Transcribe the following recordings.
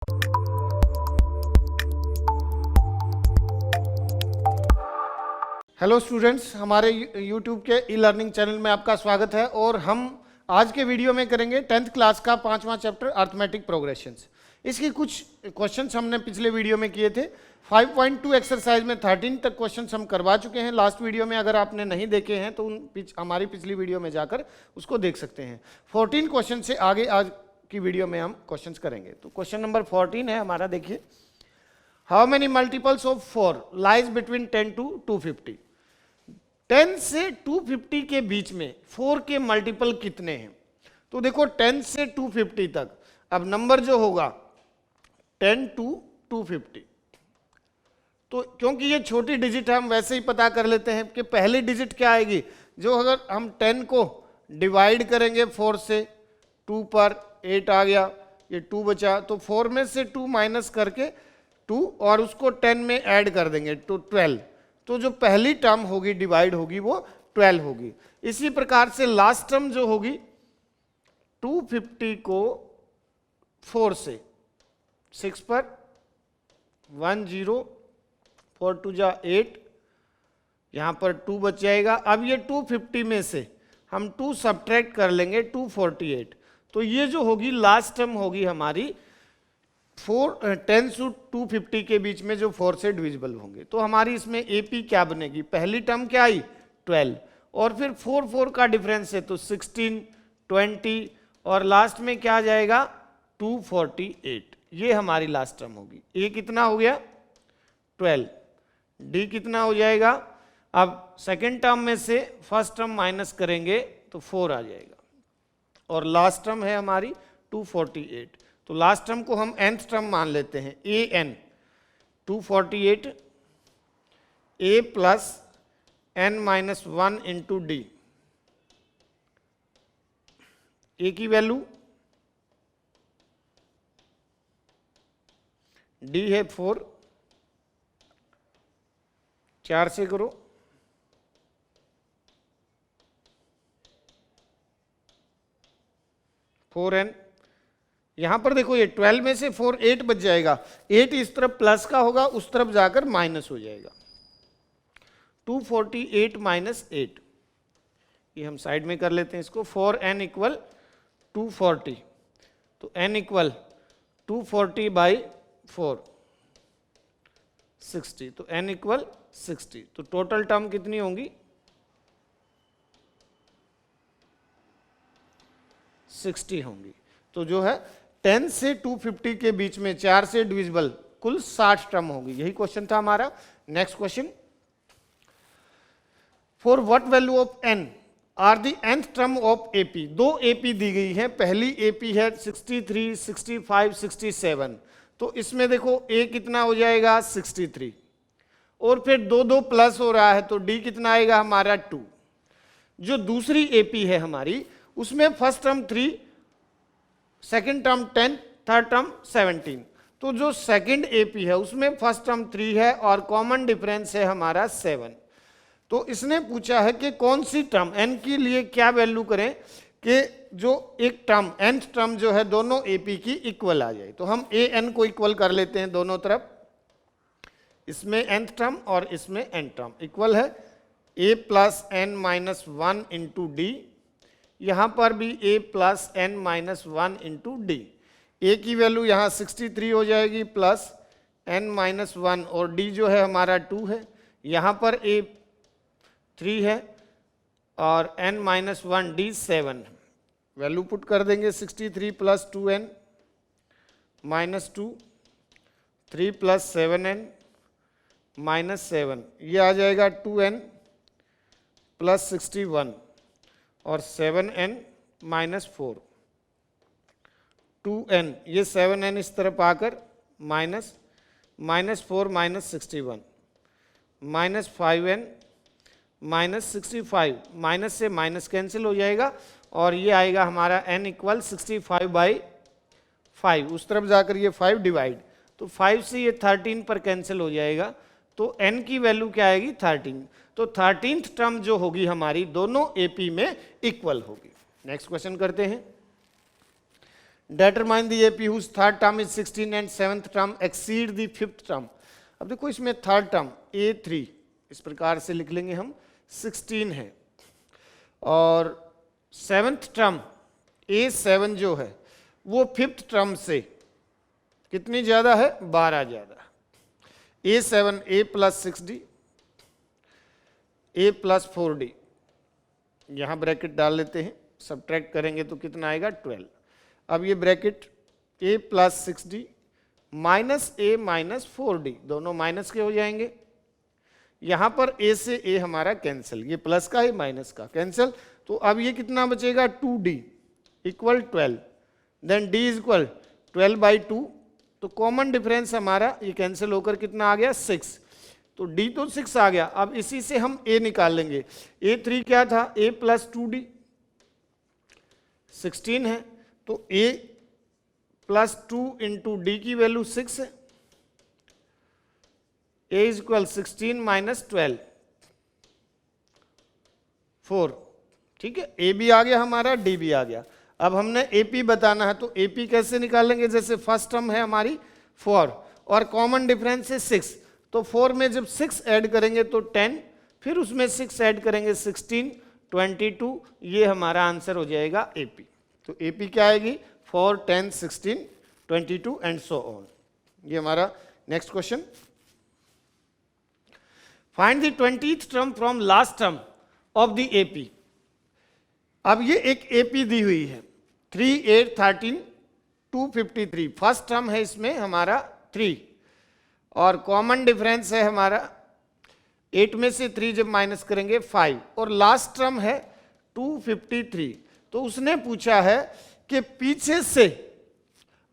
Hello students, हमारे YouTube के e learning channel में आपका स्वागत है। और हम आज के वीडियो में करेंगे 10th क्लास का 5वां चैप्टर अर्थमेटिक प्रोग्रेशंस। इसके कुछ क्वेश्चंस हमने पिछले वीडियो में किए थे। 5.2 एक्सरसाइज में 13 तक क्वेश्चंस हम करवा चुके हैं लास्ट वीडियो में। अगर आपने नहीं देखे हैं तो हमारी पिछली वीडियो में जाकर उसको देख सकते हैं। 14 क्वेश्चन से आगे आज की वीडियो में हम क्वेश्चंस करेंगे। तो क्वेश्चन नंबर 14 है हमारा, देखिए, how many multiples of 4 lies between 10 to 250। 10 से 250 के बीच में 4 के मल्टीपल कितने हैं? तो देखो 10 से 250 तक, अब नंबर जो होगा 10 to 250, तो क्योंकि ये छोटी डिजिट है हम वैसे ही पता कर लेते हैं कि पहली डिजिट क्या आएगी। जो अगर हम 10 को डिवाइड करेंगे 4 से, 2 पर 8 आ गया, ये 2 बचा, तो 4 में से 2 माइनस करके 2 और उसको 10 में ऐड कर देंगे तो 12। तो जो पहली टर्म होगी डिवाइड होगी वो 12 होगी। इसी प्रकार से लास्ट टर्म जो होगी 250 को 4 से, 6 पर 1 0, 4 2 जा 8, यहाँ पर 2 बच जाएगा। अब ये 250 में से हम 2 सब्ट्रैक्ट कर लेंगे, 248। तो ये जो होगी लास्ट टर्म होगी हमारी 10 से 250 के बीच में जो 4 से डिविजिबल होंगे। तो हमारी इसमें एपी क्या बनेगी? पहली टर्म क्या आई? 12, और फिर 4 का डिफरेंस है तो 16, 20, और लास्ट में क्या आ जाएगा? 248। ये हमारी लास्ट टर्म होगी। ए कितना हो गया? 12। डी कितना हो जाएगा? अब सेकेंड टर्म में से फर्स्ट टर्म माइनस करेंगे तो 4 आ जाएगा, और लास्ट टर्म है हमारी 248। तो लास्ट टर्म को हम nth टर्म मान लेते हैं, a n 248 a plus n minus 1 into d. A की वैल्यू डी है 4, 4 से करो, 4n। यहां पर देखो ये 12 में से 4 8 बच जाएगा, 8 इस तरफ प्लस का होगा, उस तरफ जाकर माइनस हो जाएगा। 248 माइनस 8, ये हम साइड में कर लेते हैं इसको। 4n इक्वल 240, तो n इक्वल 240 बाई 4 60, तो n इक्वल 60। तो टोटल टर्म कितनी होंगी? 60 होंगी। तो जो है 10 से 250 के बीच में 4 से डिविजिबल कुल 60 टर्म होगी। यही क्वेश्चन था हमारा। Next question, for what value of n are the nth term of AP. दो एपी दी गई है, पहली एपी है 63, 65, 67। तो इसमें देखो a कितना हो जाएगा? 63, और फिर 2 2 प्लस हो रहा है तो d कितना आएगा हमारा? 2। जो दूसरी एपी है हमारी उसमें first term 3, second term 10, third term 17। तो जो सेकेंड एपी है उसमें फर्स्ट टर्म 3 है और कॉमन डिफरेंस है हमारा 7। तो इसने पूछा है कि कौन सी टर्म n के लिए क्या वैल्यू करें कि जो एक टर्म nth टर्म जो है दोनों एपी की इक्वल आ जाए। तो हम ए एन को इक्वल कर लेते हैं दोनों तरफ, इसमें nth टर्म और इसमें n टर्म इक्वल है। a plus n minus 1 into d, यहां पर भी a plus n minus 1 into d. A की वैल्यू यहाँ 63 हो जाएगी प्लस n माइनस 1, और d जो है हमारा 2 है। यहाँ पर a 3 है और n minus 1 d 7। Value put कर देंगे, 63 plus 2n minus 2, 3 plus 7n minus 7, ये आ जाएगा 2n प्लस 61 और 7n माइनस 4, 2n, ये 7n इस तरफ आकर minus 4 minus 61 minus 5n minus 65, minus से माइनस कैंसिल हो जाएगा, और ये आएगा हमारा n इक्वल 65 बाई 5। उस तरफ जाकर ये 5 डिवाइड, तो 5 से ये 13 पर कैंसिल हो जाएगा, तो n की वैल्यू क्या आएगी? 13। तो 13th टर्म जो होगी हमारी दोनों एपी में इक्वल होगी। नेक्स्ट क्वेश्चन करते हैं। Determine the AP whose third term is 16 and seventh term exceed the fifth term. अब देखो इसमें थर्ड टर्म A3 इस प्रकार से लिख लेंगे हम 16 है, और सेवेंथ टर्म A7 जो है वो फिफ्थ टर्म से कितनी ज्यादा है, 12 ज्यादा। A7 A plus 6D A plus 4D, यहां ब्रैकेट डाल लेते हैं, सब्ट्रैक्ट करेंगे तो कितना आएगा 12। अब ये bracket A plus 6D minus A minus 4D दोनों माइनस के हो जाएंगे। यहां पर A से A हमारा कैंसिल, ये प्लस का है माइनस का कैंसिल, तो अब ये कितना बचेगा 2D equal 12, then D is equal 12/2, तो कॉमन डिफरेंस हमारा ये कैंसिल होकर कितना आ गया 6, तो D तो 6 आ गया। अब इसी से हम A निकाल लेंगे। A3 क्या था, A प्लस 2D 16 है, तो A प्लस 2 इंटू डी की वैल्यू 6 है, A इज इक्वल 16 माइनस 12 4, ठीक है। A भी आ गया हमारा, D भी आ गया। अब हमने AP बताना है, तो AP कैसे निकालेंगे, जैसे फर्स्ट टर्म है हमारी 4 और कॉमन डिफरेंस है 6, तो 4 में जब 6 ऐड करेंगे तो 10, फिर उसमें 6 ऐड करेंगे 16 22, ये हमारा आंसर हो जाएगा AP। तो AP क्या आएगी 4 10 16 22 एंड सो ऑन। ये हमारा next question. Find the 20th term from last term of the AP। अब ये एक AP दी हुई है 3 8 13 253, फर्स्ट टर्म है इसमें हमारा 3 और कॉमन डिफरेंस है हमारा 8 में से 3 जब माइनस करेंगे 5, और लास्ट टर्म है 253। तो उसने पूछा है कि पीछे से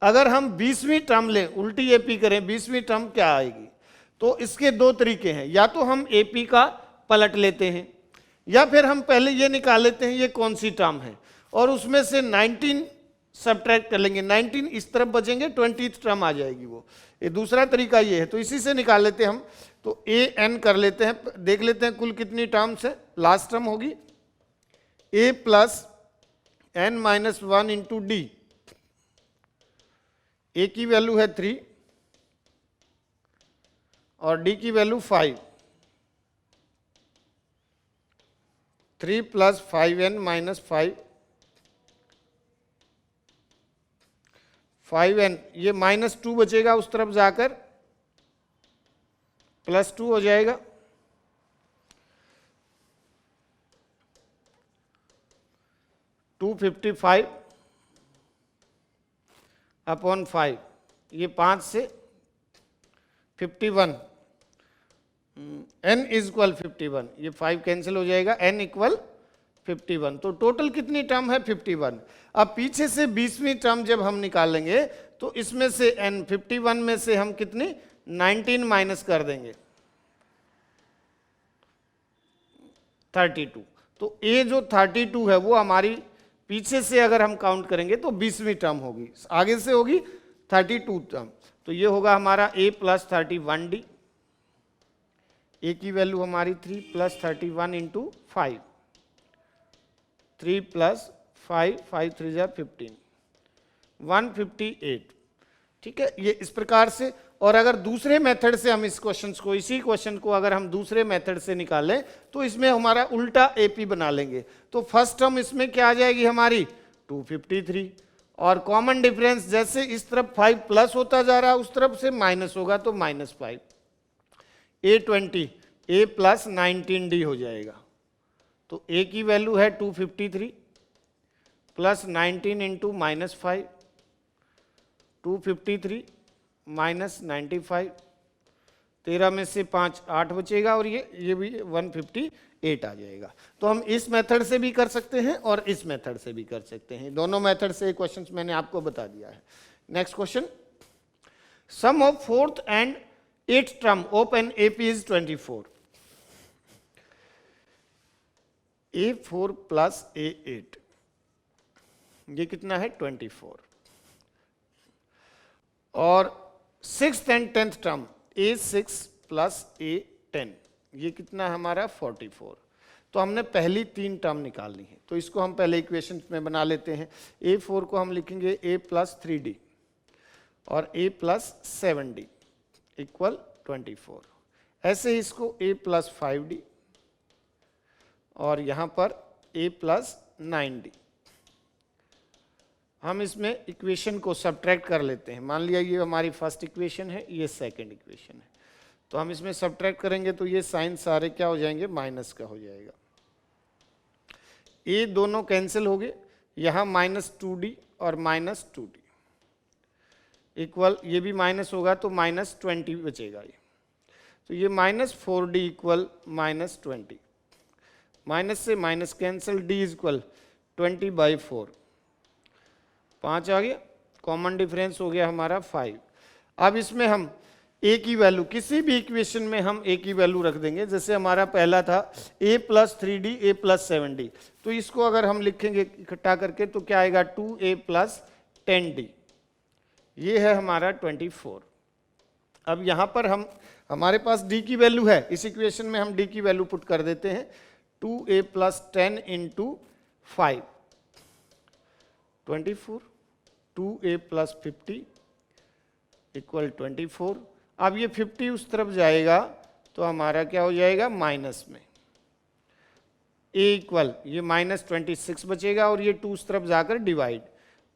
अगर हम 20वीं टर्म लें, उल्टी AP करें, 20वीं टर्म क्या आएगी। तो इसके दो तरीके हैं, या तो हम AP का पलट लेते हैं या फिर हम पहले ये निकाल लेते हैं ये कौन सी टर्म है और उसमें से 19 सब्ट्रैक्ट कर लेंगे, 19 इस तरफ बचेंगे, 20th टर्म आ जाएगी वो। ये दूसरा तरीका ये है, तो इसी से निकाल लेते हैं हम। तो AN कर लेते हैं, देख लेते हैं कुल कितनी टर्म्स है। लास्ट टर्म होगी A plus N minus 1 into D, A की वैल्यू है 3 और D की value 5, 3 plus 5N minus 5N, ये -2 बचेगा उस तरफ जाकर, +2 हो जाएगा, (255) अपॉन 5, ये 5 से 51, n इज इक्वल 51, ये 5 कैंसिल हो जाएगा, n इक्वल 51, तो टोटल कितनी टर्म है 51। अब पीछे से 20वीं टर्म जब हम निकालेंगे तो इसमें से n 51 में से हम कितनी 19 माइनस कर देंगे 32, तो A जो 32 है वो हमारी पीछे से अगर हम काउंट करेंगे तो 20वीं टर्म होगी, आगे से होगी 32 टर्म, तो ये होगा हमारा A प्लस 31D, A की वैल्यू हमारी 3 प्लस 31 इंटू 5, 3 प्लस 5, 5 3 जा 15, 158, ठीक है। ये इस प्रकार से, और अगर दूसरे मेथड से हम इस क्वेश्चन को, इसी क्वेश्चन को अगर हम दूसरे मेथड से निकालें तो इसमें हमारा उल्टा AP बना लेंगे। तो फर्स्ट टर्म इसमें क्या आ जाएगी हमारी 253, और कॉमन डिफरेंस जैसे इस तरफ 5 प्लस होता जा रहा है उस तरफ से माइनस होगा, तो -5, A20 A प्लस 19D हो जाएगा। तो A की वैल्यू है 253 प्लस 19 इंटू -5, 253 माइनस 95, 13 में से 5 8 बचेगा, और ये भी 158 आ जाएगा। तो हम इस मेथड से भी कर सकते हैं और इस मेथड से भी कर सकते हैं, दोनों मेथड से क्वेश्चन मैंने आपको बता दिया है। Next question, sum of 4th and 8th term of an AP is 24, A4 plus A8, ये कितना है 24, और 6th and 10th term A6 plus A10, ये कितना हमारा 44। तो तो हमने पहली 3 टर्म निकालनी है। तो इसको हम पहले इक्वेशन में बना लेते हैं। A4 को हम लिखेंगे a + 3d और a + 7d इक्वल 24। ऐसे ही इसको a + 5d और यहाँ पर a + 9d। हम इसमें इक्वेशन को सब्ट्रैक्ट कर लेते हैं। मान लिया ये हमारी फर्स्ट इक्वेशन है, ये सेकंड इक्वेशन है, तो हम इसमें सब्ट्रैक्ट करेंगे तो ये साइन सारे क्या हो जाएंगे, माइनस का हो जाएगा। ये दोनों कैंसिल हो गए, यहाँ -2d और -2d इक्वल, ये भी माइनस होगा तो -20 बचेगा ये। तो ये -4d इक्वल -20, माइनस से माइनस कैंसिल, d इक्वल 20/4, 5 आ गया, कॉमन डिफरेंस हो गया हमारा 5। अब इसमें हम a की वैल्यू, किसी भी इक्वेशन में हम a की वैल्यू रख देंगे। जैसे हमारा पहला था a + 3d a + 7d, तो इसको अगर हम लिखेंगे इकट्ठा करके तो क्या आएगा, 2a + 10d, ये है हमारा 24। अब यहाँ पर हमारे पास d की वैल्यू है, इस इक्वेशन में हम d की वैल्यू पुट कर देते हैं। 2a + 10 × 5 24, 2a + 50 equal 24। अब ये 50 उस तरफ जाएगा तो हमारा क्या हो जाएगा, माइनस में, a इक्वल ये -26 बचेगा और ये 2 उस तरफ जाकर divide,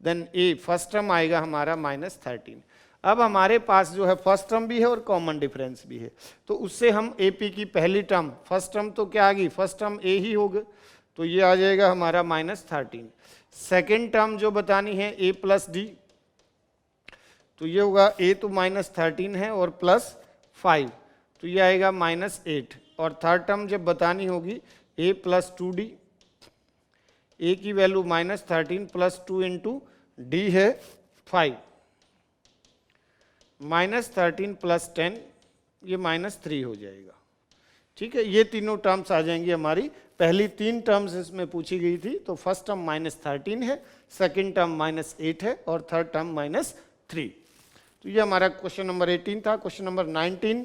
then a first term आएगा हमारा -13। अब हमारे पास जो है फर्स्ट टर्म भी है और कॉमन डिफरेंस भी है, तो उससे हम AP की पहली टर्म, फर्स्ट टर्म तो क्या आ गई, फर्स्ट टर्म a ही होगा, तो ये आ जाएगा हमारा -13। सेकेंड टर्म जो बतानी है a + d, तो ये होगा a तो -13 है और +5, तो ये आएगा -8। और थर्ड टर्म जब बतानी होगी a + 2d, a की वैल्यू -13 + 2 × d है 5, -13 + 10 ये -3 हो जाएगा। ठीक है, ये तीनों टर्म्स आ जाएंगी हमारी। पहली 3 टर्म्स इसमें पूछी गई थी, तो फर्स्ट टर्म -13 है, सेकेंड टर्म -8 है और थर्ड टर्म -3। तो ये हमारा क्वेश्चन नंबर 18 था। Question number 19,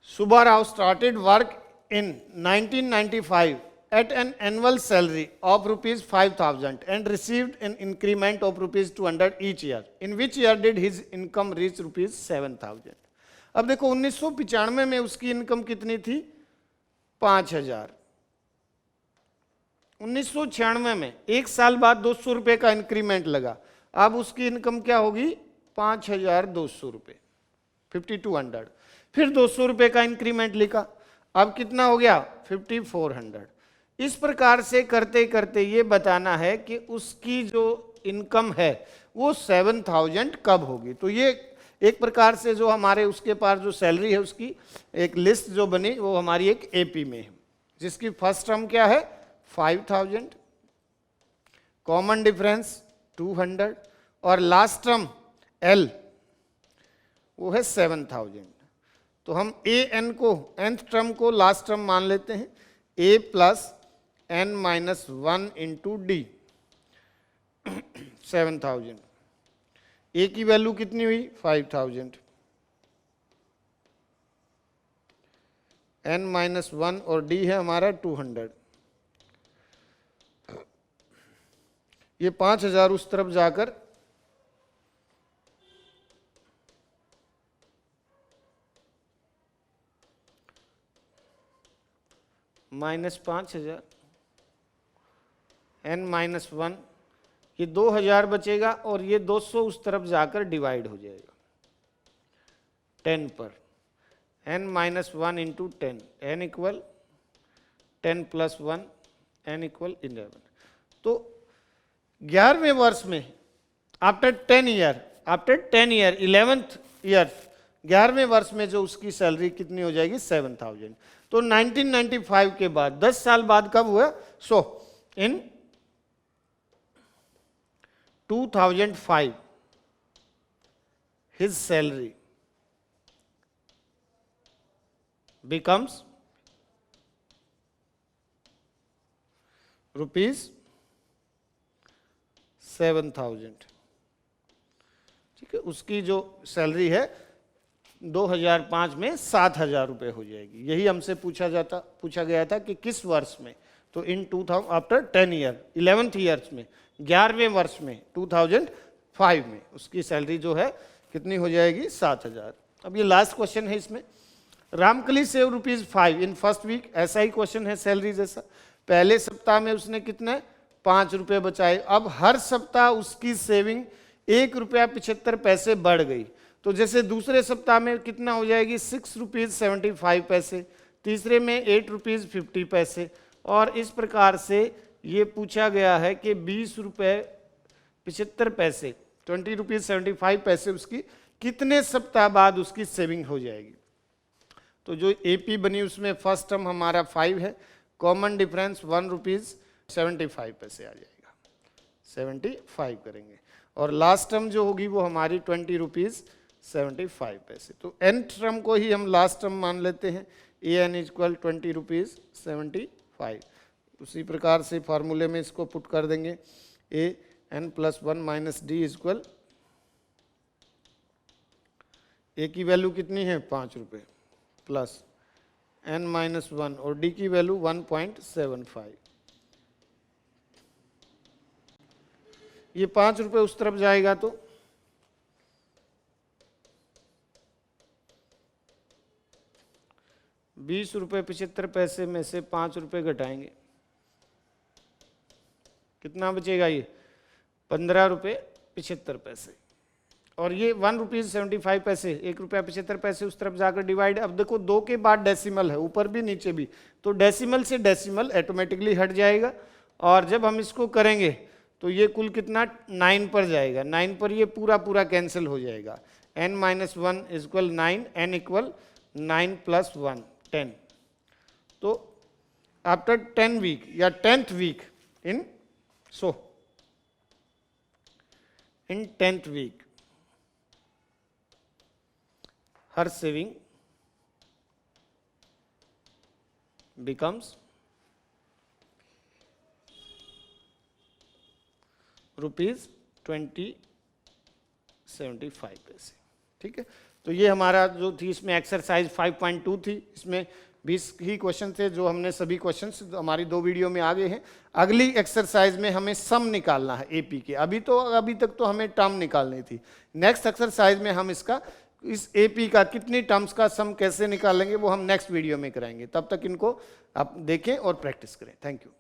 Subbarao started work in 1995 at an annual salary of ₹5,000 and received an increment of ₹200 each year. In which year did his income reach ₹7,000? अब देखो 1995 में उसकी इनकम कितनी थी, 5,000। 1996 में एक साल बाद 200 रुपए का इंक्रीमेंट लगा, अब उसकी इनकम क्या होगी, 5,200 रुपये, 5,200। फिर 200 रुपये का इंक्रीमेंट लिखा, अब कितना हो गया, 5,400। इस प्रकार से करते करते ये बताना है कि उसकी जो इनकम है वो 7,000 कब होगी। तो ये एक प्रकार से जो हमारे उसके पास जो सैलरी है उसकी एक लिस्ट जो बनी वो हमारी एक AP में है, जिसकी फर्स्ट टर्म क्या है, 5,000, कॉमन डिफरेंस 200 और लास्ट टर्म L वो है 7,000। तो हम AN को, nth टर्म को लास्ट टर्म मान लेते हैं, a + n - 1 × d, 7,000। a की वैल्यू कितनी हुई, 5,000, n - 1 और d है हमारा 200। ये 5,000 उस तरफ जाकर -5,000, n - 1, ये 2,000 बचेगा और ये 200 उस तरफ जाकर डिवाइड हो जाएगा 10 पर, n - 1 × 10, n equal 10 + 1, n equal 11। तो 11वें वर्ष में आफ्टर 10 ईयर 11th ईयर 11वें वर्ष में जो उसकी सैलरी कितनी हो जाएगी, 7,000। तो 1995 के बाद 10 साल बाद कब हुआ, सो इन 2005 his salary becomes ₹7,000। ठीक है, उसकी जो सैलरी है 2005 में 7,000 रुपये हो जाएगी। यही हमसे पूछा गया था कि किस वर्ष में, तो इन 2000 आफ्टर 10 ईयर 11th ईयर्स में, 11वें वर्ष में 2005 में उसकी सैलरी जो है कितनी हो जाएगी, 7,000। अब ये लास्ट क्वेश्चन है इसमें, Ramkali save ₹5 in first week, ऐसा ही क्वेश्चन है सैलरी जैसा। पहले सप्ताह में उसने कितने 5 रुपये बचाए। अब हर सप्ताह उसकी सेविंग ₹1.75 बढ़ गई, तो जैसे दूसरे सप्ताह में कितना हो जाएगी, ₹6.75, तीसरे में ₹8.50, और इस प्रकार से ये पूछा गया है कि ₹20.75 ₹20.75 उसकी कितने सप्ताह बाद उसकी सेविंग हो जाएगी। तो जो एपी बनी उसमें फर्स्ट टर्म हमारा 5 है, कॉमन डिफरेंस ₹1.75 आ जाएगा, 75 करेंगे, और लास्ट टर्म जो होगी वो हमारी ₹20.75। तो एन टर्म को ही हम लास्ट टर्म मान लेते हैं, AN = ₹20.75। उसी प्रकार से फार्मूले में इसको पुट कर देंगे, AN + 1 - D = A की वैल्यू कितनी है 5 रुपये, प्लस N - 1 और D की वैल्यू 1.75। ये 5 रुपये उस तरफ जाएगा तो ₹20.75 में से 5 रुपये घटाएंगे, कितना बचेगा, ये ₹15.75। और ये ₹1.75, ₹1.75 उस तरफ जाकर डिवाइड। अब देखो 2 के बाद डेसिमल है, ऊपर भी नीचे भी, तो डेसिमल से डेसिमल ऑटोमेटिकली हट जाएगा, और जब हम इसको करेंगे तो ये कुल कितना 9 पर जाएगा, 9 पर ये पूरा कैंसिल हो जाएगा। N - 1 = 9, N = 9 + 1 10। तो आफ्टर 10 वीक या 10th week in 10th week her saving becomes ₹20.75। ठीक है, तो ये हमारा जो थी इसमें एक्सरसाइज 5.2 थी, इसमें 20 ही क्वेश्चन थे जो हमने सभी क्वेश्चंस हमारी 2 वीडियो में आ गए हैं। अगली एक्सरसाइज में हमें सम निकालना है एपी के, अभी तक तो हमें टर्म निकालनी थी। नेक्स्ट एक्सरसाइज में हम इस एपी का कितनी टर्म्स का सम कैसे निकालेंगे वो हम नेक्स्ट वीडियो में कराएंगे। तब तक इनको आप देखें और प्रैक्टिस करें। Thank you.